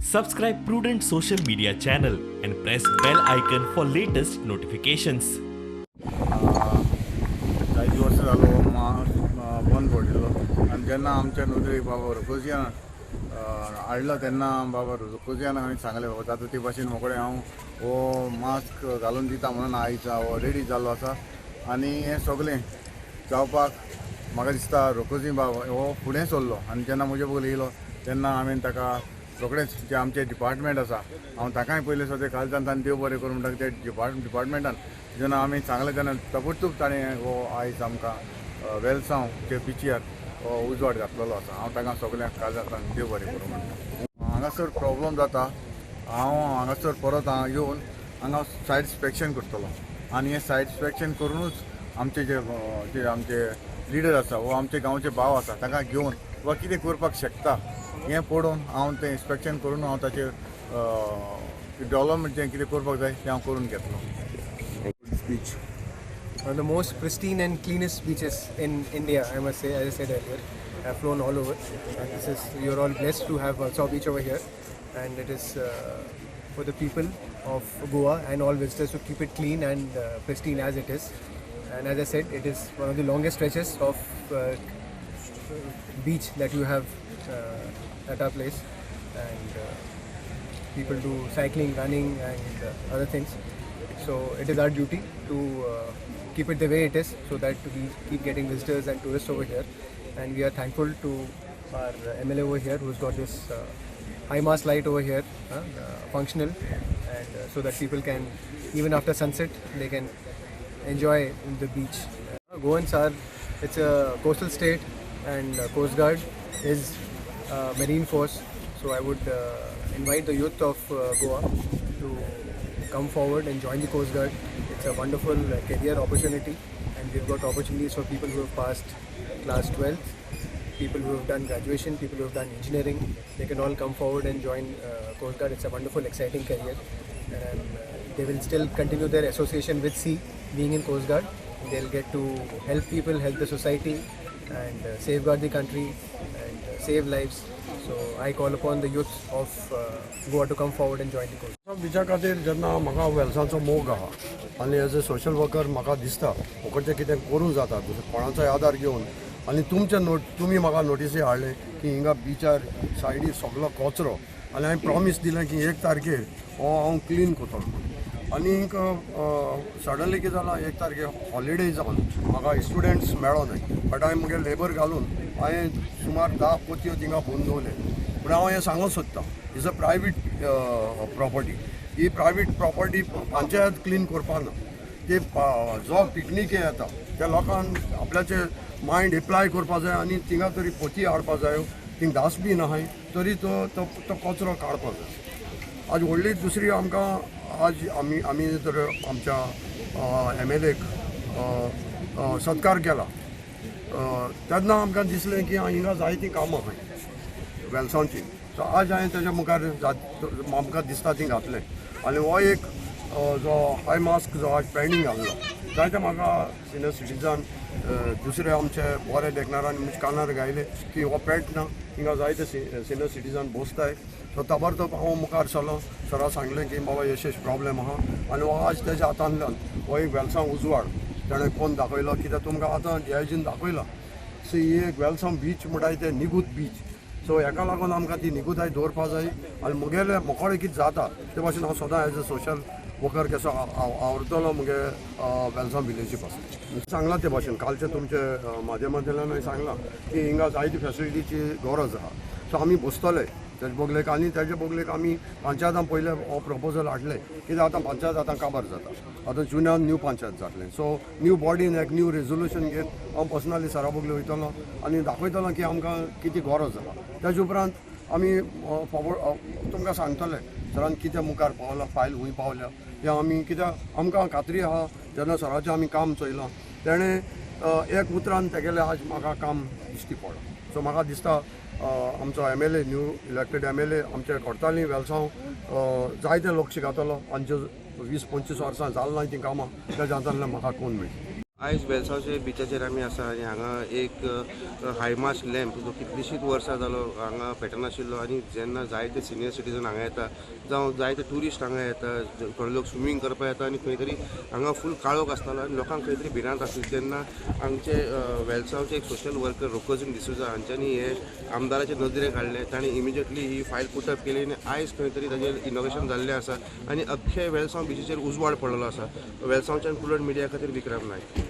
Subscribe Prudent social media channel and press bell icon for latest notifications. काही दिवस झालो बंद पडलेलो आणि जेन्ना आमच्या नोंदणी बाबा रुकोजियान हाडलो तेन्ना बाबा रुकोजियान हांवें सांगलें बाबा जाता ते भाशेन मोकळें हांव हो मास्क घालून दिता म्हणून आयचा हो रेडी जाल्लो आसा आनी हें सगळें जावपाक म्हाका दिसता रुकोजी बाबा हो फुडें सरलो आनी जेन्ना म्हजे बगल येयलो तेन्ना हांवें ताका रोखडेंच जे आमचे डिपार्टमेंट आसा हांव ताकाय पयलीं सद्या कालच्यान ताणें देव बरें करून म्हणटा ते डिपार्टमेंटान जेन्ना आमी सांगलें तेन्ना ताबडतोब ताणें हो आयज आमकां वेलसांवचे बिचीर हो उजवाड घातलेलो आसा हांव ताका सगळ्यांक कालच्यान देव बरें करूं म्हणटा हांगासर प्रॉब्लम जाता हांव हांगासर परत येवन हांगा सायड इन्स्पेक्शन करतलो आनी हें सायड इन्स्पेक्शन करूनच आमचे जे आमचे लिडर आसा वो आमचे गांवचे भाव आसा ताका घेवन वा कितें करपाक शकता हें पळोवन हांव तें इन्स्पेक्शन करून हांव ताचेर डेव्हलपमेंट जें कितें करपाक जाय तें हांव करून घेतलो. Beach. One of the most pristine and cleanest beaches in India, I must say, as I said earlier. I've flown all over, and you're all blessed to have Valsao Beach over here, and it is for the people of Goa and all visitors to keep it clean and pristine as it is. And as I said, it is one of the longest stretches of beach that you have at our place, and people do cycling, running, and other things. So it is our duty to keep it the way it is, so that we keep getting visitors and tourists over here. And we are thankful to our MLA over here, who's got this high mast light over here, functional, and so that people can, even after sunset, they can enjoy the beach. Goans are, it's a coastal state, and Coast Guard is Marine Force. So I would invite the youth of Goa to come forward and join the Coast Guard. It's a wonderful career opportunity, and we've got opportunities for people who have passed class 12th, people who have done graduation, people who have done engineering. They can all come forward and join Coast Guard. It's a wonderful, exciting career, and they will still continue their association with sea, being in Coast Guard. They'll get to help people, help the society, and safeguard the country and save lives. So I call upon the youth of Goa to come forward and join the Coast Guard. बिचा खातीर जेन्ना म्हाका वेल्सांचो मोग आहा आनी as a social worker म्हाका दिसता फकतचें कितें करूं जाता कोणाचोय आदार घेवन आनी तुमी म्हाका नोटिसी हाडले की हिंगा बिचार सायडीर सगळो कचरो आनी हांवें प्रॉमीस दिलें की 1 तारखेर हो हांव क्लीन करतलो आनी सडनली कितें जालां 1 तारखेर हॉलिडे जावन म्हाका स्टुडंट्स मेळो नाय बट हांवें म्हगे लेबर घालून हांवें सुमार 10 पोतयो थिंगा भरून दवरले पूण हांव हें सांगूंक सोदतां is a private property he private property panchayat clean करपा ना ते जो पिकनिके येता त्या लोकांक आपल्याचे मायंड एप्लाय करपा जाय आनी थिंगा तरी पोती हाडपा जायो थिंग डस्टबीन आहाय तरी तो कचरो काडपा जाय आज व्हडली दुसरी आमकां आज आमी जर आमच्या MLAक सत्कार केला तेन्ना आमकां दिसलें की हिंगा जायतीं कामां आहाय वेल्सांवची सो आज हांवें तेज्या मुखार आमकां दिसता ती घातलें आनी हो एक जो हाय मास्क जो आज पेंडींग आहलो जायते म्हाका सिनियर सिटीजन दुसरे आमचे बरे देखणारांनी म्हणजे कानार गायले की हो पेट ना हिंगा जायते सिनियर सिटीजन बसताय सो ताबडतोब हांव मुखार सरलो सरा सांगलें की बाबा यशेश प्रॉब्लेम आहा आनी हो आज तेज्या हातांतल्यान हो एक वेल्सांव उजवाड ताणें कोण दाखयलो कित्याक तुमकां आतां जयाजीन दाखयला सो ही एक वेल्सांव बीच म्हणटाय ते निगूत बीच सो हेका लागून आमकां ती निगुताय दवरपा जाय आनी मुगेले मोकळे कितें जाता ते भाशेन हांव सदां एज अ सोशल वर्कर कसो आवरतलो मुगे वेल्सांव विलेजी पासून सांगलां ते भाशेन कालचे तुमचे माध्यमांतल्यान हांवें सांगलां की हिंगा जायती फेसिलिटीची गरज आहा सो आमी बसतले तेजे बोगलेक आनी तेजे बोगलेक आमी पंचायतान पयले हो प्रपोजल हाडले कित्याक आतां पंचायत आतां काबार जाता आतां जुन्यान न्यू पंचायत जातलें सो न्यू बॉडीन एक न्यू रेजोल्युशन घेवन हांव पर्सनली सरा बोगले वयतलो आनी दाखयतलो की आमकां कितें गरज आहा तेजे उपरांत आमी फॉरवर्ड तुमकां सांगतले सरान कितें मुखार पावलां फायल खूंय पावल्या हें आमी कित्याक आमकां खात्री आहा जेन्ना सराचें आमी काम चयलां तेणें एक उतरान तेगेलें आज म्हाका काम दिश्टी पडलां सो म्हाका दिसता आमचो MLA न्यू इलेक्टेड MLA आमचे कोर्ताली वेल्सांव जायते लोक शिकतलो आमचे 20-25 वर्सां जालें ना तीं कामां तेज्या हातांतल्यान म्हाका कोण मेळटा. आयज वेलसावचे बिचाचेर आमी आसा आनी हांगा एक हायमास्ट लॅम्प जो कितलींशींच वर्सां जालो हांगा पेटनाशिल्लो आनी जेन्ना जायते सिनियर सिटीजन हांगा येता जावं जायते ट्युरिस्ट हांगा येता थोडे लोक स्विमींग करपाक येता आनी खंय तरी हांगा फूल काळोख आसतालो आनी लोकांक खंय तरी भिरांत आसली तेन्ना आमचे वेलसावचे एक सोशल वर्कर रोकोजीन डिसोजा हांच्यांनी हे आमदाराचे नदरेक हाडले तांणी इमिजिएटली ही फायल पुटअप केली आनी आयज खंय तरी ताचेर इनॉग्रेशन जाल्लें आसा आनी अख्खे वेलसांव बिचीचेर उजवाड पडलेलो आसा वेलसांवच्यान पुलट मिडिया खातीर विक्रम नायक.